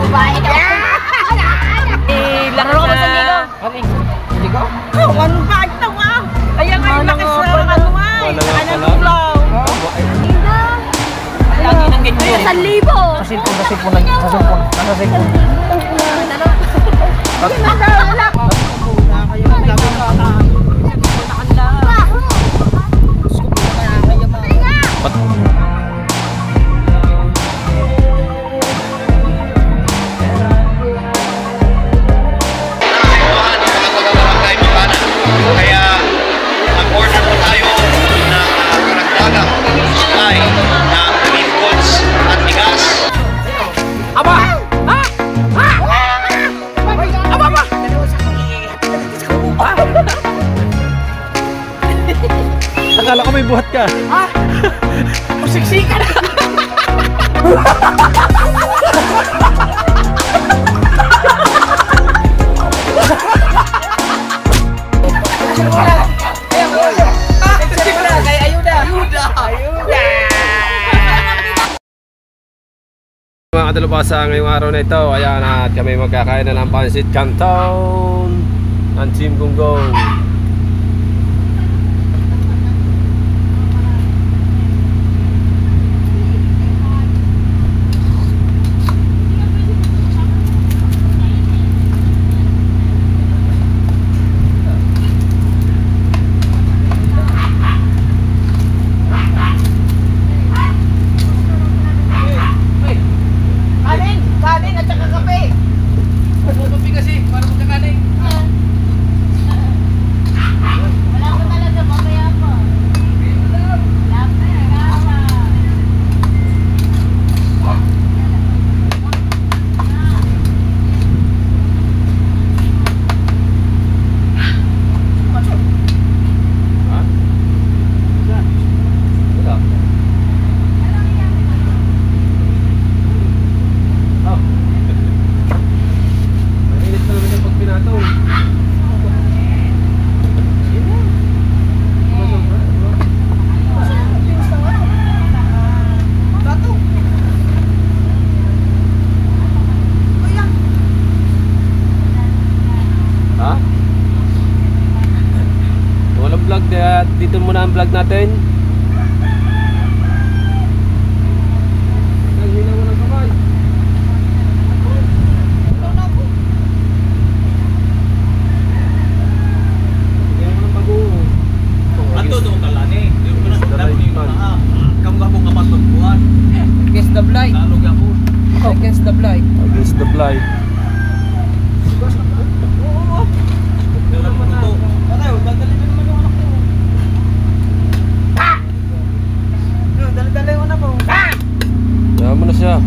Babae daw. Laro ko sa ligo. Ligo? Oh, ano ba ito ah? Ayan nga, laki sa ano ay. Anong ulaw? Lagi ng ganyan. 1,000. Sa cellphone. Nasa cellphone. Kaya nag-order po tayo ng karagdagang supply ng beef goods at bigas. Aba! Ha? Ha? Aba ba? Akala ko may buhat ka. Ha? Siksikan! Mga kadalubasa, ngayong araw na ito, ayan, at kami magkakain na ng pansit canton ng Team Gunggong. Kanin at saka kape. Kape kasi, para magkakanin. Wala ko talaga, mamaya pa. Wala pa, nagawa. Mainit na naman yung pagpinatong. Ha? Walang vlog, dito muna ang vlog natin. Naghina mo ng kamay. Kaya mo ng bago. Ato doon talani. Di ko na dapat yung mga kamukha kong kapatugpuan. Against the blight. Talog ako. Against the blight. Against the blight. Dalam mo to. Dadalhin naman yung anak ko. Dali-dali yung anak ko. Kaya mo na siya.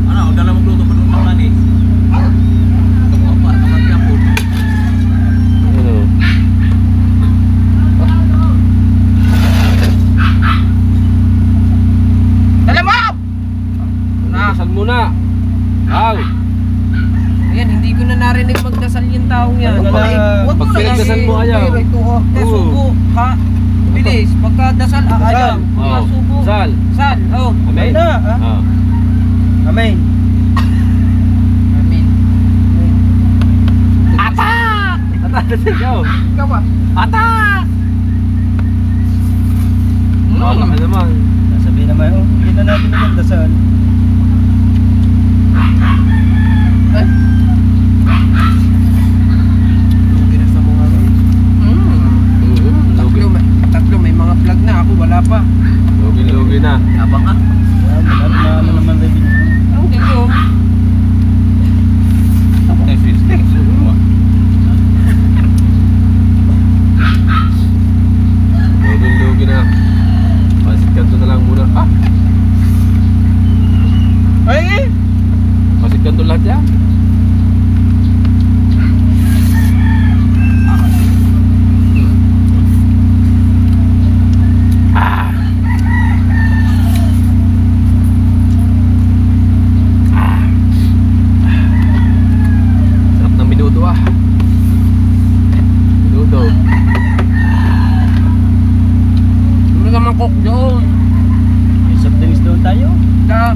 Ano, dala mo gluto pa doon ng lani. Kamukha pa, kamukha po. Ano? Dali mo! Dasal muna. Aw. Ayan, hindi ko na narinig magdasal yung taong yan. Pag pinagdasal mo, ayaw. Subo, ha? Bilis, pagkadasal, ayaw. Oh. Subo. Sal. Sal, oh. Amen. Oh. Amen. Amen. Atak! Atas ikaw. Ikaw ba? Atak! Wala ka naman. Sabihin naman, oh, hindi na natin nagdasal. Eh? Tatlo, may mga vlog na. Ako wala pa. Lugi-lugi na. Abang nga. Ano naman rin yun. Ang gayo. Lugi-lugi na. Pansit kanto na lang muna. Ah! Ay! Pansit kanto lahat yan. Sarap ng minuto ah. Minuto. Ano naman cook doon? Soft drinks doon tayo. Da.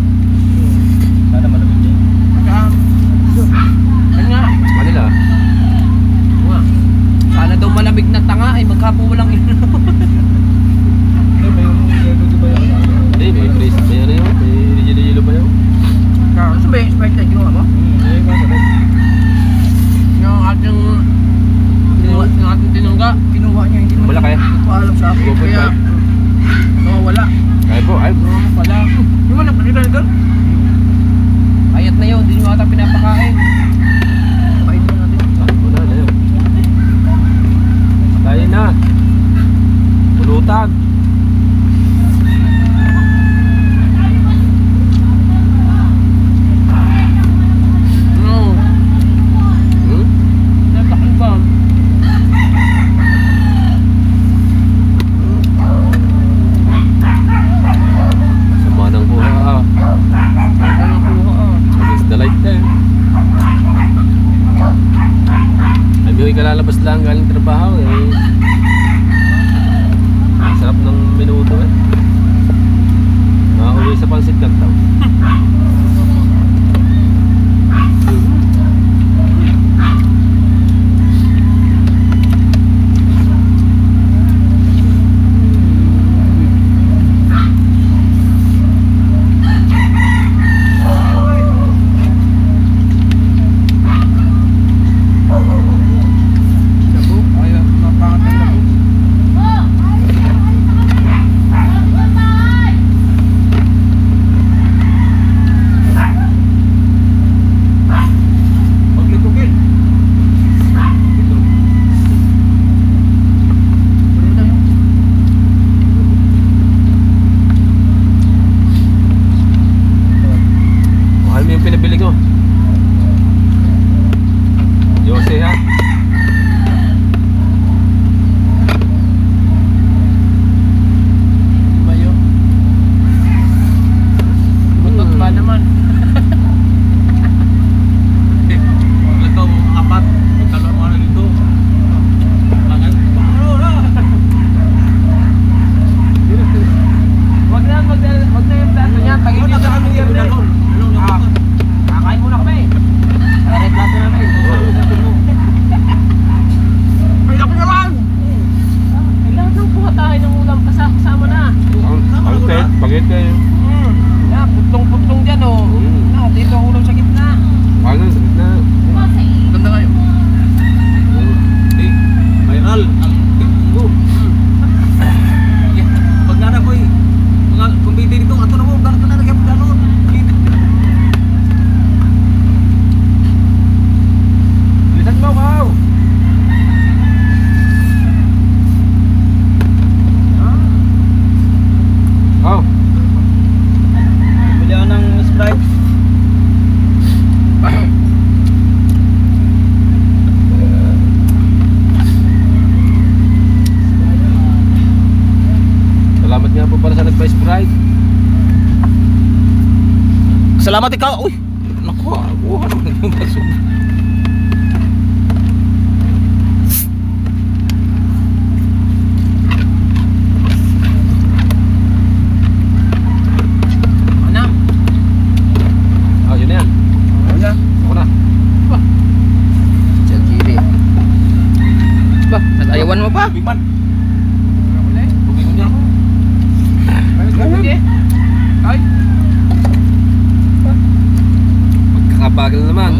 kakalabas lang galing trabaho eh. Sarap ng minuto eh. Makauwi sa Pansit Canton. Salamat ikaw. Uy. Naku, ano nang masuk. Ano? Oh, yun na yan. Ano na? Ako na. Ba. Diyan kiri. Ba, nag-ayawan mo pa? Bigman. Bugin niya ako. Ay. Magkakabagal naman.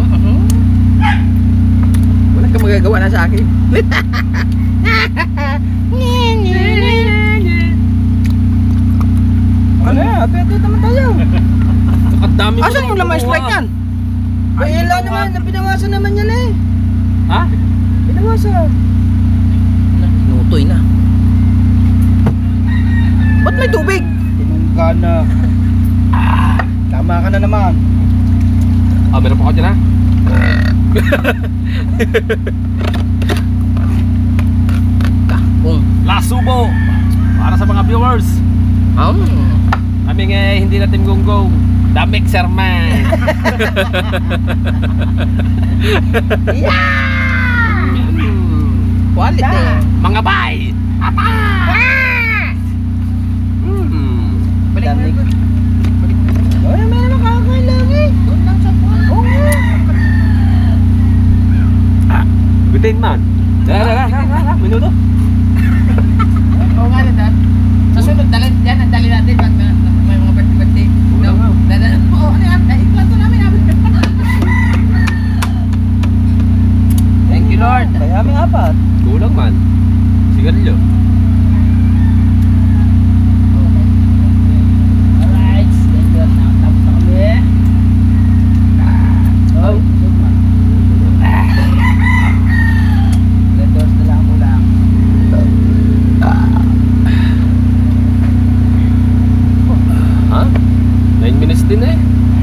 Wala kang magagawa na sa akin. Ano yan? Ate naman tayo. Nakadami mo. Asan yung lamang Sprite yan? May ilaw naman. Pinawasan naman yan eh. Ha? Pinawasan. Nutoy na. Ba't may tubig? Tinungga na. Tama ka na naman. Ah, meron pa ako dyan ha? Kung Lasubo! Para sa mga viewers. Kami nga hindi na Team Gonggong. The Mixer Man. quality. Mga bay! Balik na. Ay, may naman kakakain lang eh. Doon lang sa buwan. Oo. Bitin man. Minuto. Oo nga na, sa sunod, dali natin pag may mga birthday. No? Oo, ano yan? Iklanto namin. Thank you Lord. Kaya aming apat. Kulang man. Sigarilyo. Alright, thank you. Tapos na kami. Oh, Ledos na lang ulang. Ha? 9 minutes din eh.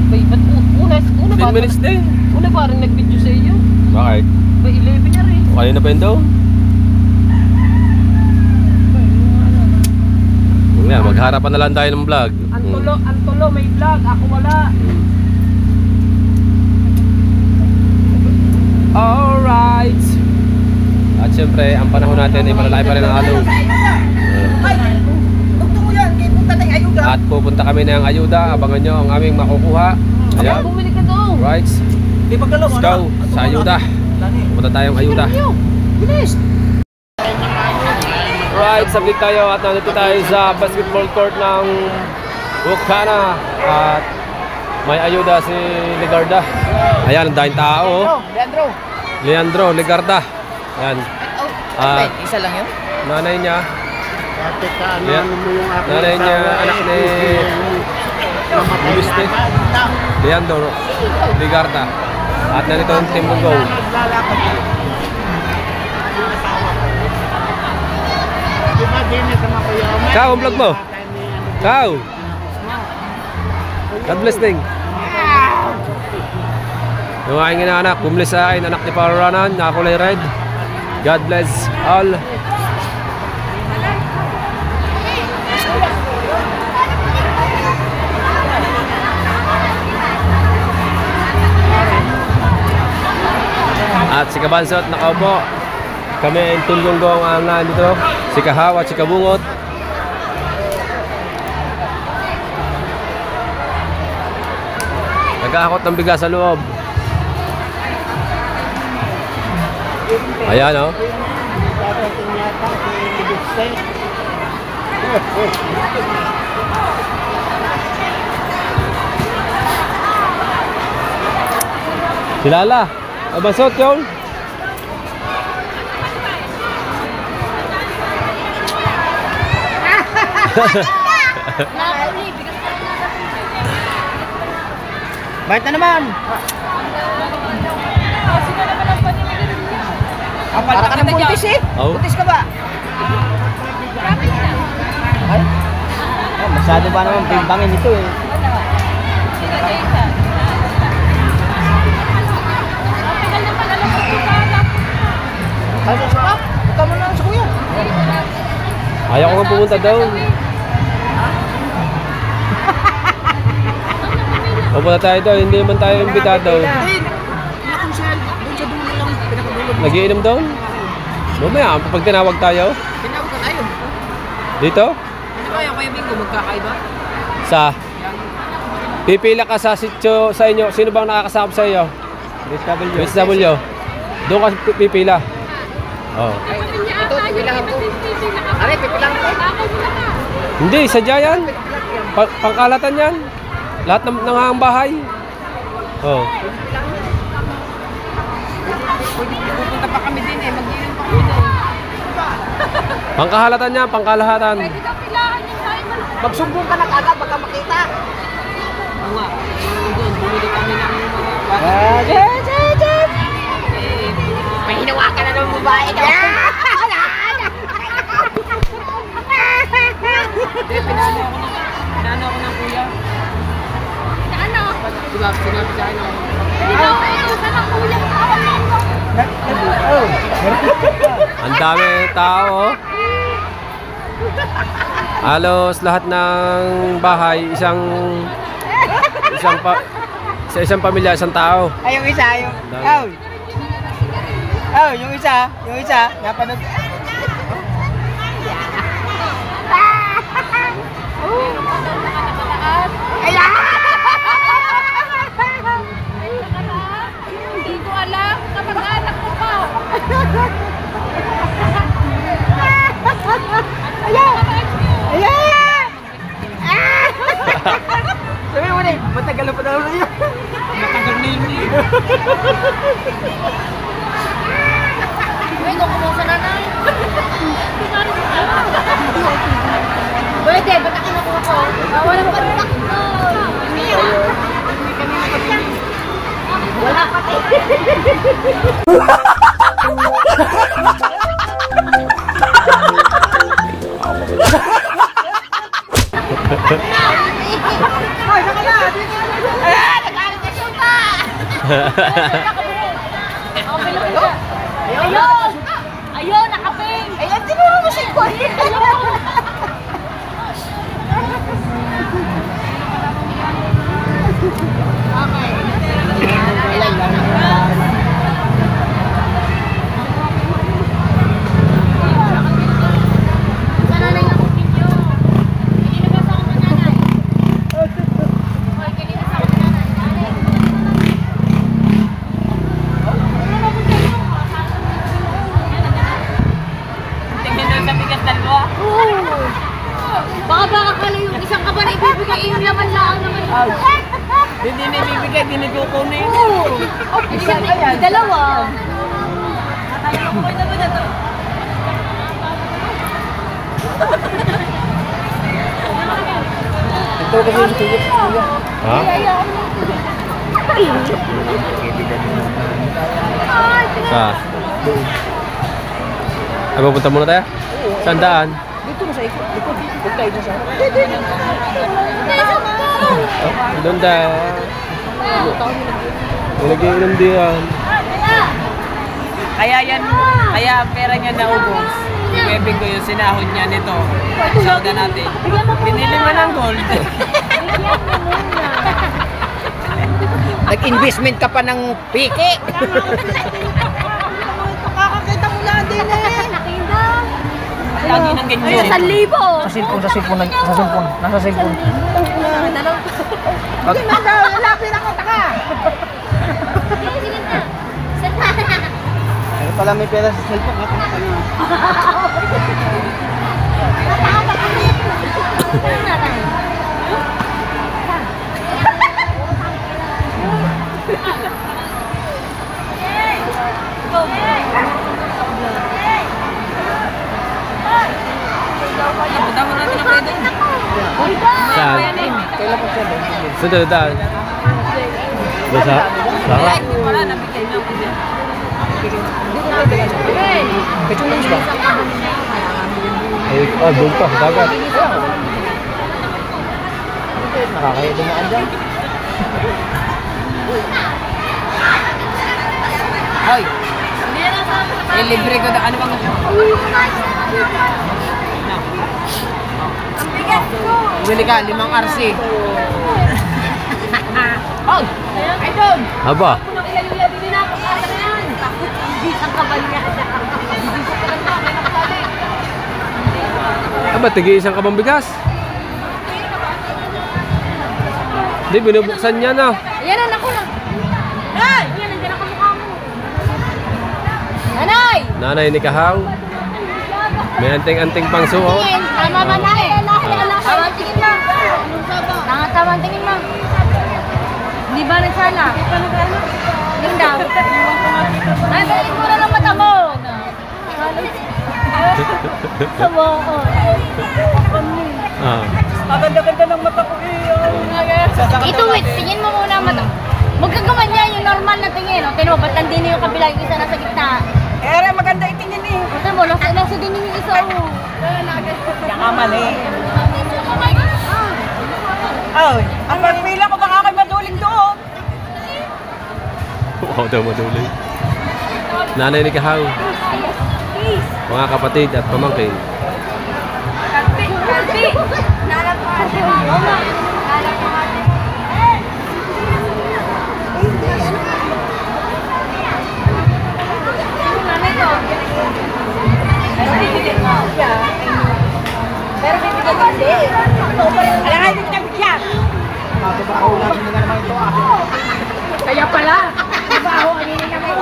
Bay, ba't una 10 minutes din. Una ba rin nag-video sa iyo? Bakit? Bay, 11 na rin. O, kanina pa yun daw? Huwag na, magharapan na lang tayo ng vlog. Antulo, may vlog. Ako wala. Alright. At syempre, ang panahon natin ay malalaki pa rin ang alon. Gusto mo yan, kaya punta tayong ayuda. At pupunta kami ng ayuda. Abangan nyo ang aming makukuha. Ayan. Bumili ka doon. Right. Di pagdalaw, Let's go sa ayuda. Pupunta tayong ayuda. Bilis. Right, sabik tayo at nandito tayo sa basketball court ng Bukana. At may ayuda si Ligarda. Ayan, ang dahing tao. Leandro. Leandro Ligarda. Ayan. Isa lang yun? Nanay niya. Dati ka, Yan. ano mo yung aking Nanay niya, asawa, anak ni namatay Luis na bata. Leandro Ligarda. At nandito ang team ng Go. Naglalakad. Di ba din ito makuyaman? Kau, ang vlog mo? Kau. God bless ding. Yung aking inaanak, bumili sa akin, anak ni Paranan, nakakulay red. God bless all. At si Kabansot nakaupo. Kami ang tulunggong ang nandito. Si Kahaw at si Kabungot. Nag-aakot ng bigas sa loob. Ayan o. Dadating yata si Dukse. Silala. Kabansot yun. Napuli, bigas ka na. Bakit na naman? Sino naman ang panimigil niya? Para ka ng buntis eh. Oh. Buntis ka ba? Traffic na. Ay? Masyado ba naman bimbangin ito eh. Sino Jason? Matagal na pala lang sa tukala. Ay, sa Punta mo na sa kuya. Ayaw ko nga pumunta doon. Pupunta tayo doon, hindi man tayo imbitado. Hindi. Nakonsel. Doon sa dulo lang. Pinakadulo. Nagiinom doon? Mamaya, pag tinawag tayo. Tinawag ka tayo. Dito? Ano kaya Kuya Bingo? Magkakaiba? Sa? Pipila ka sa sityo sa inyo. Sino bang nakakasama sa iyo? SW. Doon ka pipila. Oh. Ito, pipilahan ko. Are, pipilahan ko. Hindi, sadya yan. Pangkalatan yan. Lahat ng nangangabahay. Oh. Pupunta pa kami din eh. Mag-inom pa kami din. Pangkahalatan yan, pangkalahatan. Pwede ka pilahan yung tayo malaki. Magsumbong ka na kagad, baka makita. Oo nga. Doon, bumili kami ng mga... May hinawakan na ng babae daw. Pinano ako ng kuya. Ano? Diba, sinabi sa akin ako. Hindi na ako inusan ng kuya. Ang dami tao. Oh. Halos lahat ng bahay, sa isang pamilya, isang tao. Ay, yung isa, yung... Dami. Yung isa, napanood. Hindi ko alam. Kamag-anak ko pa. Sabi mo na eh, matagal na pa daw na yun. Matagal na yun eh. Uy, kumusa na na. Pwede, ba't ako nakuha ko? Walang pantak ko. Wala pa Ayun! Ayun, nakaping! Ayun, tinuro mo siya ko! Okay. Hindi na ibibigay, hindi na kukunin. Dalawa. Ito kasi yung kuya. Ha? Sa? Ay, pupunta muna tayo? Saan daan? Dito na sa ikot. Huwag tayo na sa Doon tayo. Nag-iinom diyan. Kaya yan, kaya pera niya naubos. Ibebig ko yung sinahod niya nito. Soda natin. Binili mo ng gold. Nag-investment ka pa ng piki. Kakakita mo lang din eh. Lagi ng ganyan. 1,000. Sa cellphone. Nasa cellphone. Lapit ako, taka. Ay, pala may pera sa cellphone. Punta mo natin ang pwede. Saan? Kailan po siya doon? Saan tayo daan? Doon sa? Saka? Wala, nabigay na ako din. Kachulings ba? Ay, doon pa, sa dagat. Nakakaya dumaan dyan. Hoy! Libre ko na. Ano bang gusto? Bili ka, 5 RC. Hoy! Ay doon! Aba, aba, tigi-isang kabang bigas. Hindi, binubuksan niya na. Yan ang ako na. Nay! Yan, nandiyan ang kamukha mo. Nanay! Nanay ni Kahaw. May anting-anting pang suot. Tingin, tama ba na eh? Tama tingin mo. Tama tingin mo. Hindi ba nagsala? Yung daw. Ay, balik mo na ng mata mo. Sama ko. Ah. Maganda-ganda ng mata ko Ito wait, tingin mo muna ang mata. Huwag kang gumanyan yung normal na tingin. O, tinan mo, ba't nandini yung kabila yung isa nasa gitna? Eh, maganda itingin eh. Ito mo, nasa din yung isa. Oh. Yan ka mali. Ay, ang pagpila ko baka kayo maduling doon. Oo daw, maduling. Nanay ni Kahaw. Mga kapatid at pamangkin. Kalbi! Nalang po ate mo. Nalang po ate mo. Pero bibigyan mo hindi. Alangan din niya bigyan. Matutukaulan mo na naman ito ah. Kaya pala. Diba ako, aninin naman.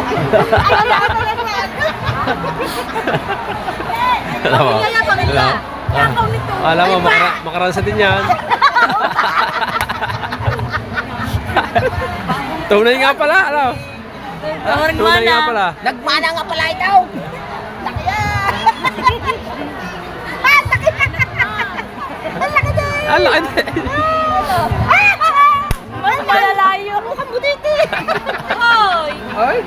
Alam mo? Alam mo, makaransa din yan. Tunay nga pala, ano? Tunay nga pala. Nagmana nga pala ito. Ang laki din. Malalayo. Ang butiti. Hoy! Hoy.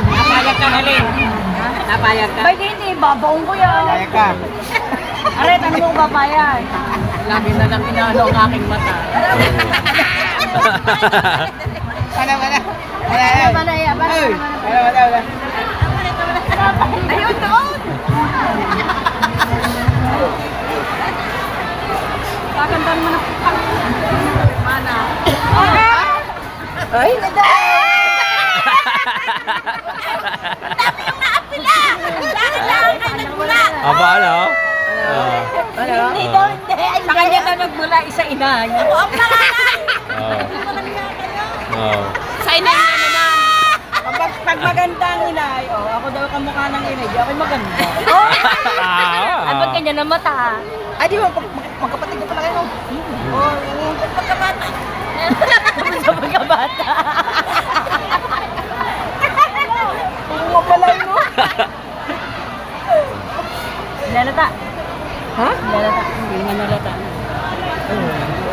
Napayag ka na rin. Napayag ka. Bay, hindi. Babaong ko yan. Kaya ka. Aret, ano mo babayan? Lagi na lang inaano ang aking mata. Wala. Balaya, balaya. Wala. Ayun, doon! Kagandahan mo na mana. Ay, Aba, ano? Hindi doon, hindi. sa kanya na nagmula isa ina. Oh. Sa ina niya naman. Pag Pag maganda ang inay, ako daw kamukha ng inay, di ako maganda. Ay, ba't ganyan ang mata? Ay, di ba, magkapatid ko pala kayo. Pagkabata. Sa pagkabata. Oo pala no? Lalata. Ha? Lalata. Hindi naman nalata.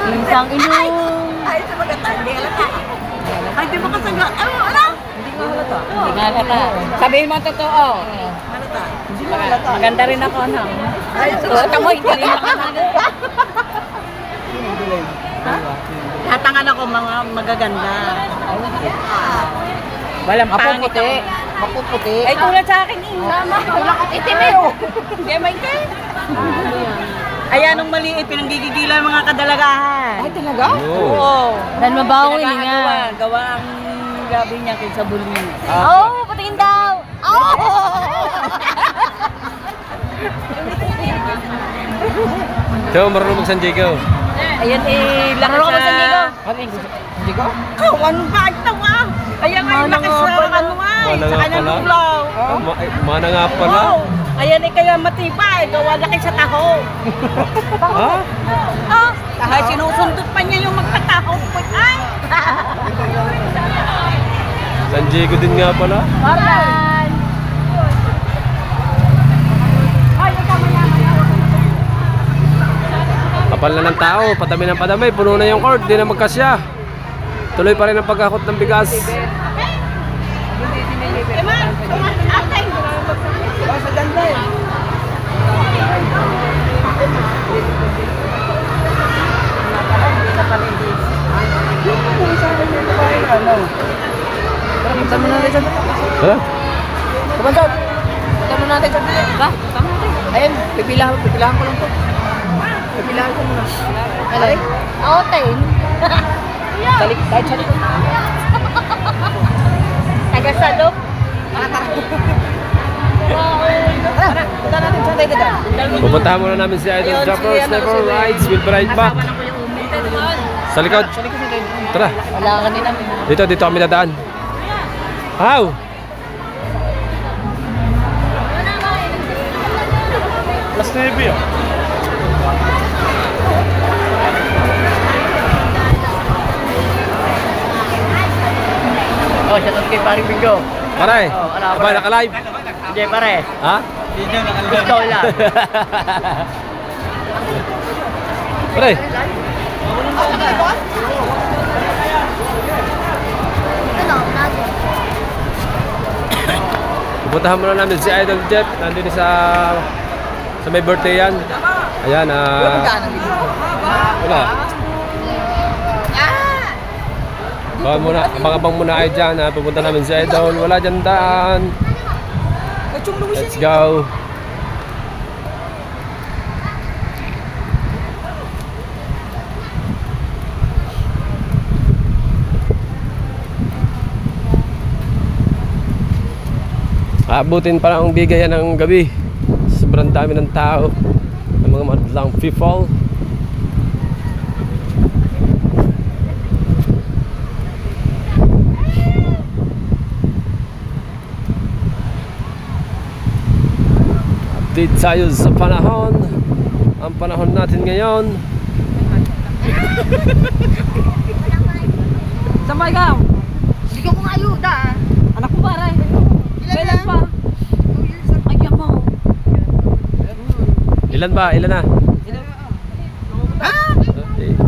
Isang ilong. Ay, sa maganda, hindi halata. Ay, di ba kasaga? Ano? Hindi nga halata. Hindi nga halata. Sabihin mo ang totoo. Halata. Hindi nga halata. Maganda rin ako, ano? Ay, suot mo, hindi rin ako Hatangan ako mga magaganda. Walang pangit ako. Mapuputi. Ay, tulad sa akin, Tama. Wala ka itim eh. Hindi, may itim. Ayan, nung maliit, pinanggigigilan mga kadalagahan. Ay, talaga? Oo. Dahil mabawi nga. Gawa ang gabi niya kaysa bulin. Oh, patingin daw. Oh! So, marunong mag-San Diego. Ayan, laki Marunong ka ba sa Diego? Diego? Kawan ba? Ito nga. Ayan nga, laki sa ano nga. Mana Sa nga kanyang pala. ulaw. Mana nga pala. Oo. Ayan ay kaya matibay. Gawa laki sa taho. Ha? Oh, dahil sinusundot pa niya yung magkataho. Ay! San Diego din nga pala. Alright. Kapal na ng tao, padami ng padami, puno na yung court, di na magkasya. Tuloy pa rin ang pagkakot ng bigas. Sa ganda eh. Punta mo natin sa Ha? Punta mo natin sa Ba? Tama natin. Ayun, pipilahan ko lang to. Pipilahan ko muna. Alay? Oo, 10. Kahit sa likod. Tagasadok. Tara, punta natin sa tayo dada. Pupuntahan muna namin si Idol Droppers, Never Rides, will be right back. Sa likod. Tara. Wala ka nila. Dito kami dadaan. How? Las 9 ah. Oh, shoutout kay Paring Bingo. Pare, Oh, wala, aba, pare. naka-live. Hindi, pare. Ha? Ikaw lang. Pare, pupuntahan muna namin si Idol Jeff. Nandun sa may birthday yan. Ayan, wala. Abang-abang muna kayo dyan. Pupunta namin si Idol. Wala dyan daan. Let's go. Abutin pa lang ang bigayan ng gabi. Sobrang dami ng tao, ng mga madlang people. Update tayo sa panahon. Ang panahon natin ngayon. Samay ka. Bigyan ko ng ayuda. Anak ko pare. Kailan pa? 2 years. Ay, mo. Ilan ba? Ilan na?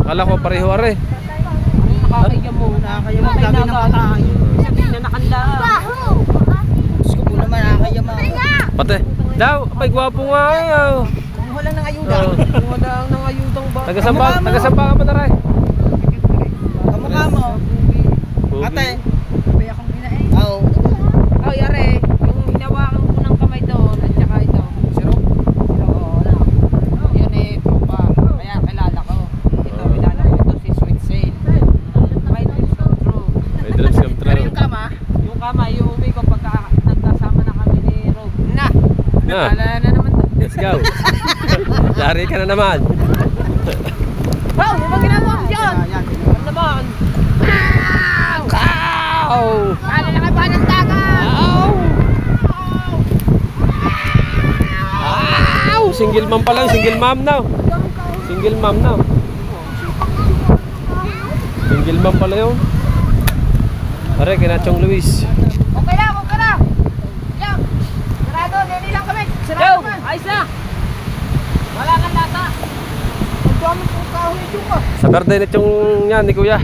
Akala ko pareho are. Nakakaya mo. Nakakaya mo. Gabi ng bata. Sabihin na nakanda. Gusto ko naman nakakaya mo. Pati. Daw, may gwapo nga. Kumuha lang ng ayuda. Kumuha lang ng ayudang ba? Taga-samba ka ba na rin? Kamukha mo. Ate. May akong inaay. Oo. Oh, yare. Yung hinawakan ko ng kamay doon at saka ito. Siro? Oo. Yun eh, tropa. Kaya kilala ko. Ito, kilala ko ito si Sweet Sail. My dreams come true. May dreams come true. Pero yung kama, yung umi ko pagka nagkasama na kami ni Rob. Na! Na. Wala na naman. Let's go. Dari ka na naman. Wow! Yung mga ginagawa ko dyan! Ano naman? Ow! Ow! Wow! Paano na kayo ba ng dagat? Wow! Wow! Single mom pa lang, single mom na. Single mom na. Single mom pala yun. Pare, kinachong Luis. Okay lang, okay lang. Yo, sarado, dili lang kami. Sarado man. Ayos na. Wala kang lata. Magdami po kahoy yung ka. Sa birthday nitong yan ni Kuya.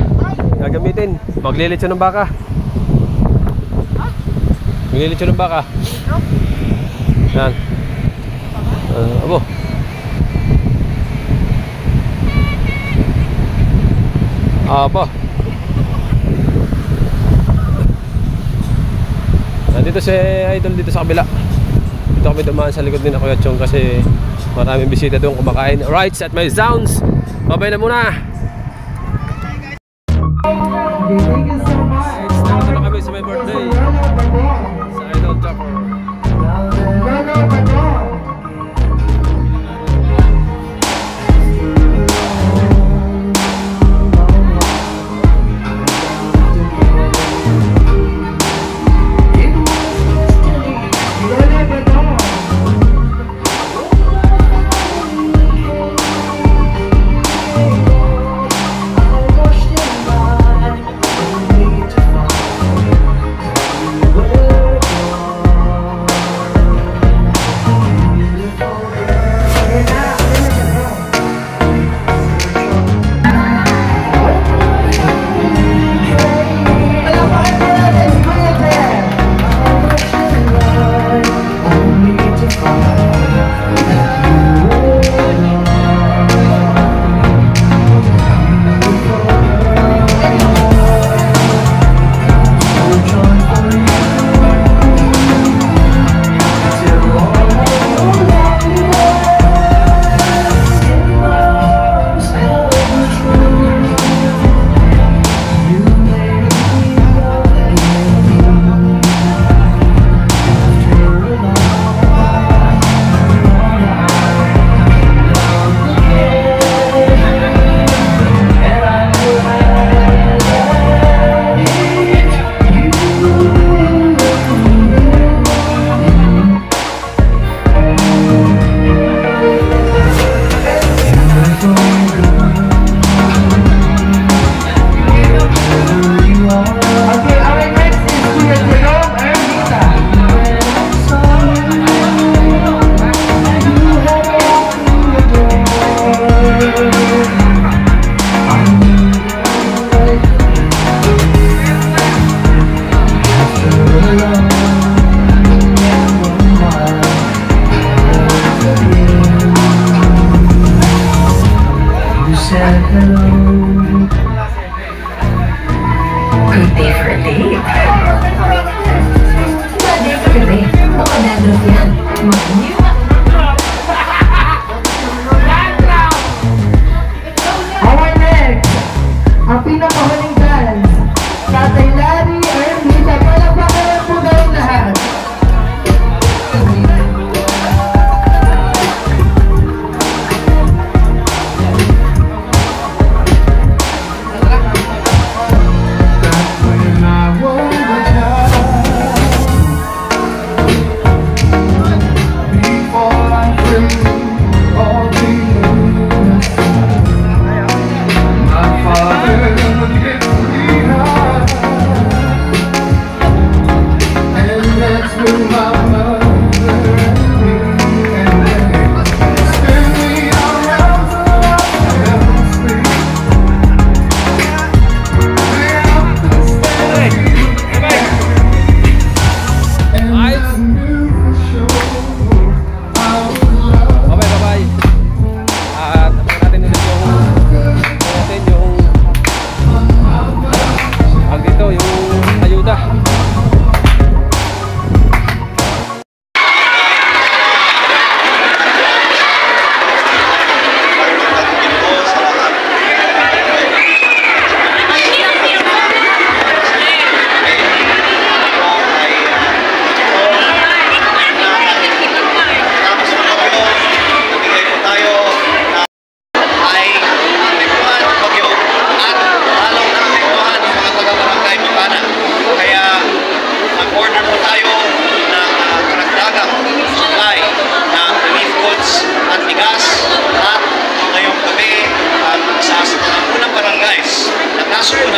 Gagamitin. Maglilitsyo ng baka. Maglilitsyo ng baka. Yan. Abo. Abo. Nandito si Idol dito sa kabila. Dito kami dumaan sa likod ni na Kuya Chong kasi maraming bisita doon kumakain. Rights at my sounds. Babay na muna. Nandito na kami sa my birthday. Sa Idol Chopper.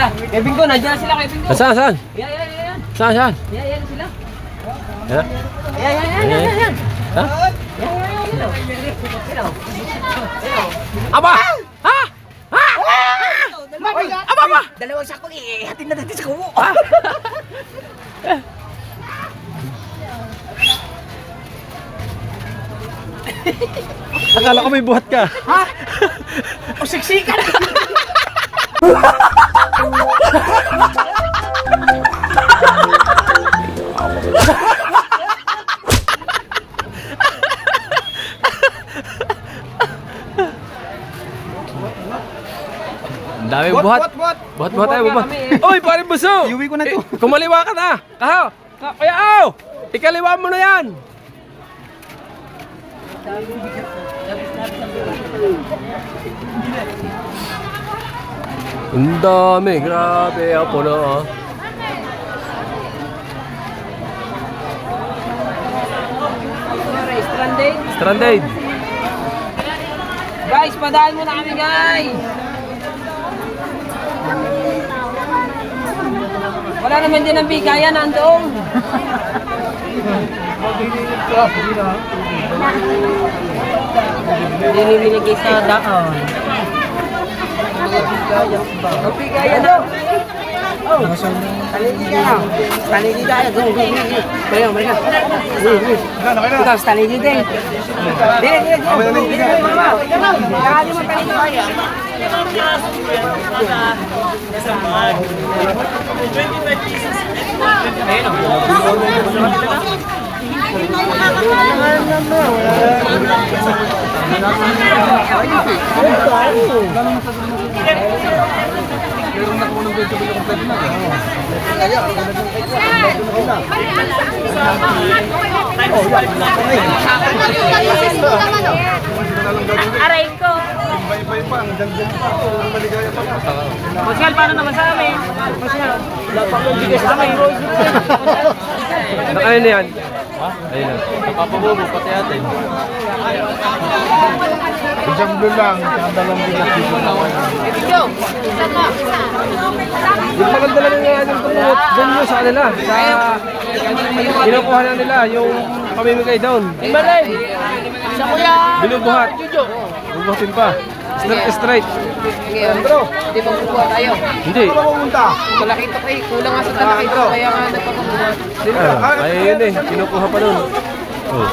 Yeah, Kevin ko, nandiyan sila Kevin ko. Saan, saan? Yan. Saan, saan? Yan sila. Yan. Yan. Ha? Sila. Aba! Ha? Ha? Aba, aba! Dalawang sakong ihatid na natin sa kubo. Akala ko may buhat ka. Ha? O siksikan! Ang daming buhat. Buhat tayo, buhat. Oy, pare buso! Iuwi ko na to. Kumaliwa ka na. Kahaw! Kaya aw! Ikaliwa mo na yan! Ang dami, grabe ako na ah. Stranded. Guys, padaan mo na kami guys. Wala naman din ang bigayan nandoon. Hindi nilagay sa daan. Ang bigayan daw. Oh, taligi ka. Taligi ka. Go. Mereka. Kita harus taligi deh. Deh. Mama. Jangan cuma taligi aja. Aray ko. Masyal, paano naman sa amin? Masyal. Dapat mo bigay sa amin. Ano yan? Ha? Ayun na. Napapabobo, pati atin. Isang blue lang, ang dalawang bigas dito na. Yung magandala nila yung tumut, doon yun sa kanila. Sa kinukuha na nila yung pamimigay doon. Sa kuya. Binubuhat. Bubuhatin pa. Straight. Bro, di ba kukuha tayo? Hindi. Ano pumunta? Malakito kayo. Kulang nga sa talakito. Kaya nga nagpapabuhat. Ay, yun eh. Kinukuha pa doon. Oh.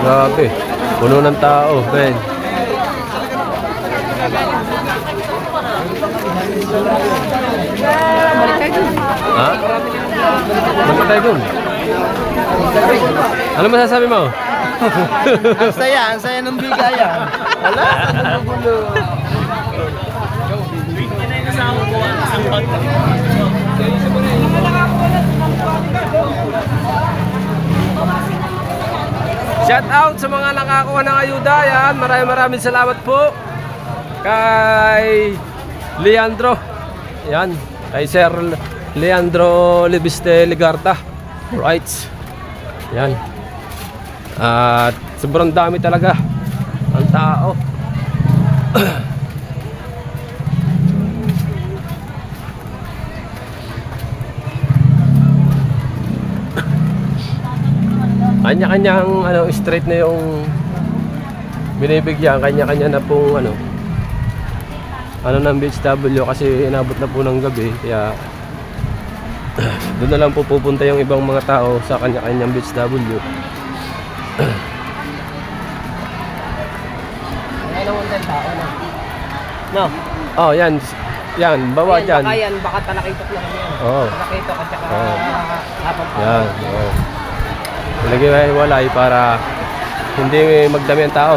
Grabe. Puno ng tao, Ben. Ha? Balik tayo dun. Ano masasabi mo? Ang saya ng bigayan. Wala, nagugulo. Shout out sa mga nakakuha ng ayuda. Yan, maraming salamat po kay Leandro. Yan, kay Sir Leandro Libiste Ligarta. Right. Yan. At sobrang dami talaga ang tao. Kanya-kanyang straight na yung binibigyan, kanya-kanya na pong ng BHW kasi inabot na po ng gabi, kaya doon na lang po pupunta yung ibang mga tao sa kanya-kanyang BHW. No. Oh, yan. Yan, bawa dyan. Baka yan, baka talakitok lang yan. Oo. Talakitok at saka hapon pa. Yan, oo. Ilagay ay walay para hindi magdami ang tao.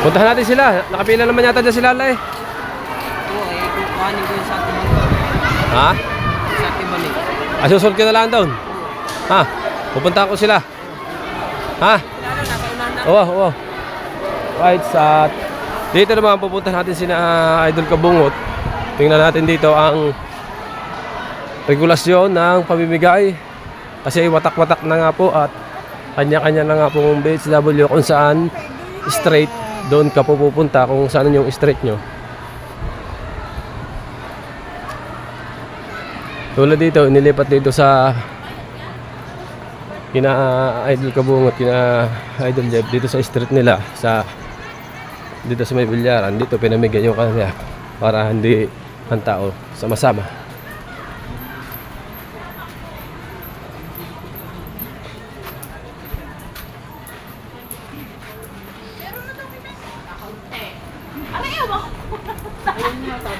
Puntahan natin sila. Nakapila naman yata dyan sila, Lay. Oo, kukuhanin ko yung sa ating balik. Ha? Sa ating balik. Susunod ka na lang doon. Ha? Pupunta ko sila. Ha? Oo. Right, at dito naman pupunta natin sina Idol Kabungot. Tingnan natin dito ang regulasyon ng pamimigay. Kasi watak-watak na nga po at kanya-kanya na nga po ng BHW kung saan straight, doon ka po pupunta kung saan yung straight nyo. Tulad dito, nilipat dito sa kina Idol Kabungot, kina Idol Jeff, dito sa street nila, dito sa may bilyaran, dito pinamigay yung kanila para hindi ang tao sama-sama.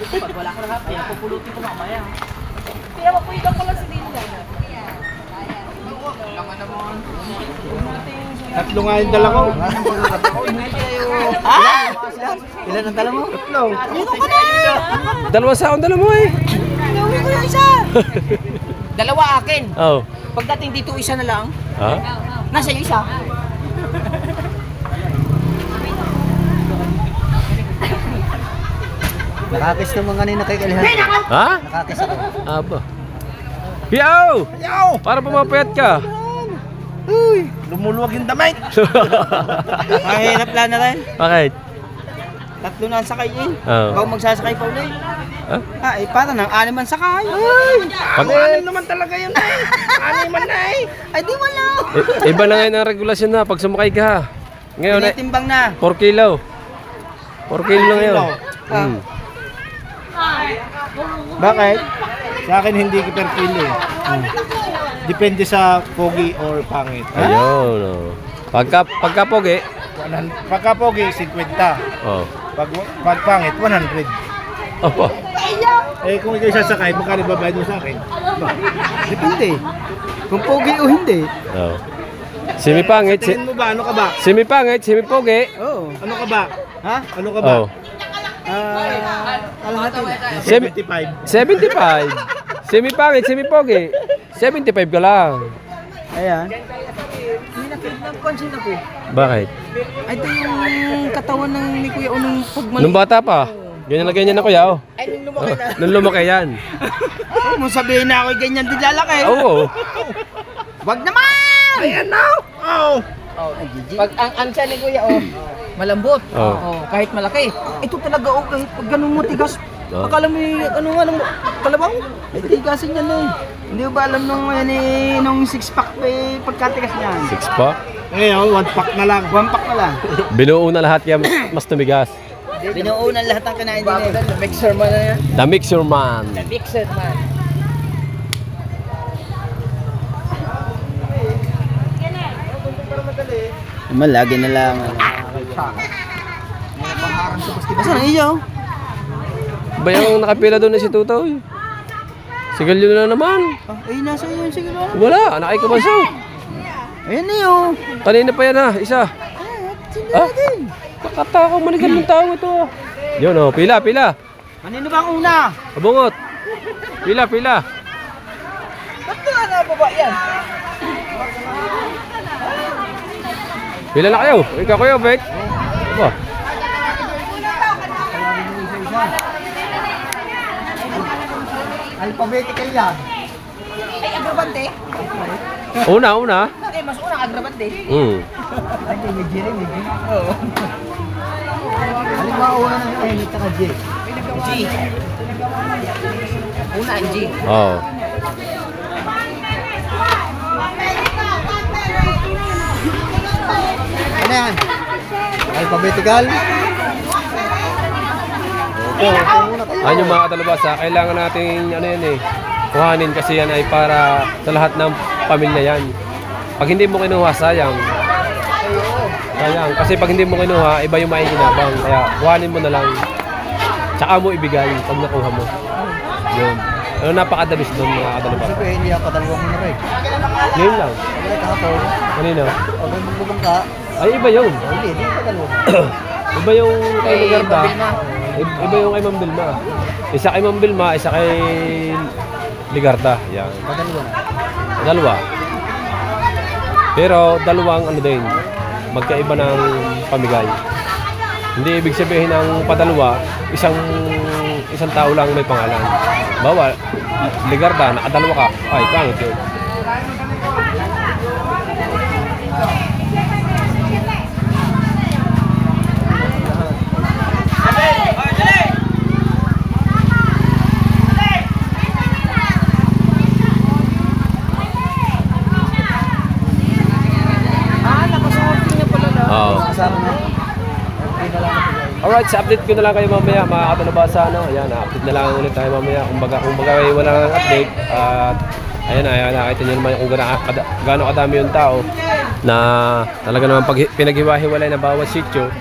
Pag wala ka na kaya pupulutin ko mamaya. Kaya mapuitan ko lang si Linda. Tatlo nga yung dala ko. Ilan ang dala mo? Tatlo. Dalawa sa akong dala mo eh. Gawin ko yung isa. Dalawa akin. Oh. Pagdating dito, isa na lang. Ha? Nasa iyo isa. Nakakis naman kanina kay Kalihan. Ha? Nakakis ako. Aba. Piyaw! Para pumapayat ka. Uy, lumuluwag yung damit. Mahirap lang na rin. Bakit? Tatlo na ang sakay eh. Oo. Ikaw magsasakay pa ulit. Ha? Ah, para nang animan sakay. Anim naman talaga yun eh. Animan na eh. Ay, di wala. Iba na ngayon ang regulasyon na pag sumakay ka. Ngayon eh, Tinitimbang na. 4 kilo. 4 kilo lang yun. Hmm. Bakit? Sa akin hindi ko per kilo eh. Depende sa pogi or pangit. Ayun. Oh. Pagka pogi, Pagka pogi, 50. oh. Pag pangit, 100. Opo. Eh kung ikaw sasakay, magkano babayad mo sa akin? Depende. Kung pogi o hindi. Oh. Semi-pangit, Tingin mo ba, ano ka ba? semi-pangit, semi-pogi. Oo. Ano ka ba? Ha? Ano ka ba? Oh. Kalahati. 75. 75. Semi-pangit, semi-pogi. 75 ka lang. Ayan. Hindi na-pansin ako. Bakit? Ay, ito yung katawan ng ni Kuya unang pagmali. Nung bata pa. Ganyan na ganyan na kuya, oh. Ay, nung lumaki na. Nung lumaki yan. Huwag mo sabihin na ako ganyan din lalaki. Oo. Wag naman! Ayan na! Oh! Pag ang ansa ni Kuya, oh, malambot. Oh. Oh, kahit malaki. Ito talaga oh, kahit pag ganun mo tigas. Oh. Akala mo yung ano kalabaw? Ay, tigasin yan eh. Hindi mo ba alam nung nung 6-pack eh, pagkatigas niyan? 6 pa. Ngayon, 1 pack na lang. 1 pack na lang. Binuo na lahat kaya mas tumigas. Binuunan lahat ng kinain din eh. Mixer mo na yan. The Mixer Man. Mixed man. Malagi na lang. Asan ang iyo? Ba yung nakapila doon na si Tutoy? Sigalyo na naman. Ay, nasa iyo yung siguro. Wala, nakikabasaw. Ayan na yun. Kanina pa yan ha, isa. Ah, kakatakaw manigal ng tao ito. Yun oh, pila, pila. Kanino ba ang una? Abungot. Pila, pila. Ba't ka na baba yan? Pila na kayo. Ikaw kayo, Bek. Aba. Alphabetical yan. Ay, agrabante. Una, una. Eh, mas unang agrabante. Ay, may Jerry, may Jerry. Oo. Halimbawa, una ng N, ka J. G. Una ang G. Oo. Ano yan? Alphabetical? Ayun yung mga katalabasa, kailangan natin ano yan eh, kuhanin kasi yan ay para sa lahat ng pamilya yan. Pag hindi mo kinuha, sayang. Sayang, kasi pag hindi mo kinuha, iba yung maikinabang. Kaya kuhanin mo na lang, tsaka mo ibigay pag nakuha mo. Yun. Ano napakadabis doon mga katalabasa. Sabi, hindi ako kadalawang mo na rin. Ngayon lang. Sabi, kahapon. Kanina. Pag may magbubang ka, Ay, iba yun. hindi ka dalawang. Iba yung kay Kay Ligarda. Bilma. Iba yung kay Ma'am Bilma. Isa kay Ma'am Bilma, isa kay Ligarda. Yan. Kadalawa. Dalawa. Pero dalawang ano din, magkaiba ng pamigay. Hindi ibig sabihin ng padalawa, isang isang tao lang may pangalan. Bawa, Ligarda, nakadalawa ka. Ay, pangit yun. Nakasorting na pala na. Oo. Alright, sa update ko na lang kayo mamaya mga katalabasa, ano. Ayan, update na lang ulit tayo mamaya. Kumbaga wala nang update. At ayan, nakita nyo naman kung gaano kadami yung tao na talaga naman pag pinaghiwa-hiwalay na bawat sityo.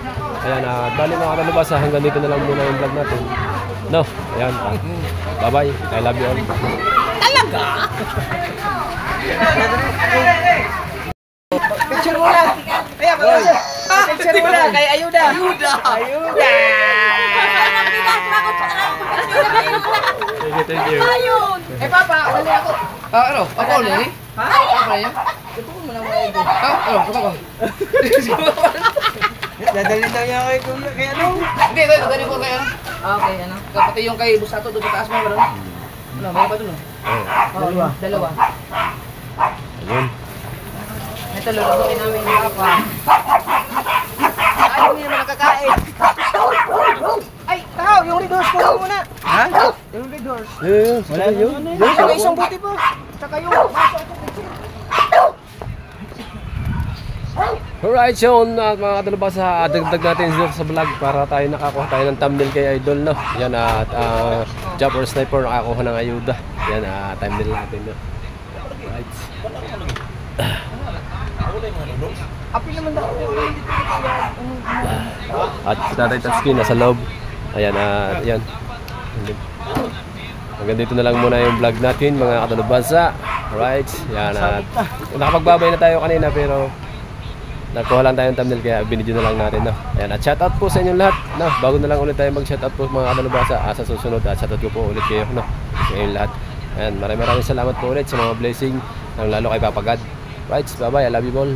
Ayan, bali mga katalabasa, hanggang dito na lang muna yung vlog natin. No, ayan. Bye-bye. I love you all. Picture mo lang. Kaya picture mo lang kay Ayuda. Ayuda. Thank you. Papa, dali ako. Ano? Ako ulit? Ha? Ako na yan? Ito mo na mga ito. Ako. Dadali daw niya kay ano? Hindi, dadali ko kay ano. Okay, ano? Kapati yung kay Busato, doon sa taas mo, gano'n? Ano, may ba doon? Dalawa. Ayun. Ito, lulutuin namin yung papa. Ayaw niya naman nakakain. Ay, tao, yung red horse ko muna. Ha? Yung red horse. Wala yun. Saka isang buti po. Saka yung maso. Alright, so mga katalabasa, dagdag natin sa vlog para tayo nakakuha tayo ng thumbnail kay Idol, no? Yan, at job or sniper nakakuha ng ayuda. Yan, thumbnail natin, no? Alright. Api naman daw. At si Tatay Tatsuki nasa loob. Ayan, ayan. Hanggang dito na lang muna yung vlog natin mga katalabasa. Alright, yan, at nakapagbabay na tayo kanina pero nakuha lang tayong thumbnail kaya binidyo na lang natin, no? Ayan, at shoutout po sa inyong lahat, no? Bago na lang ulit tayo mag-shoutout po mga katalabasa sa susunod, at shoutout ko po ulit kayo, no? Sa inyong lahat. Ayan, maraming salamat po ulit sa mga blessing, lalo kay Papa God. Right, bye bye, I love you all.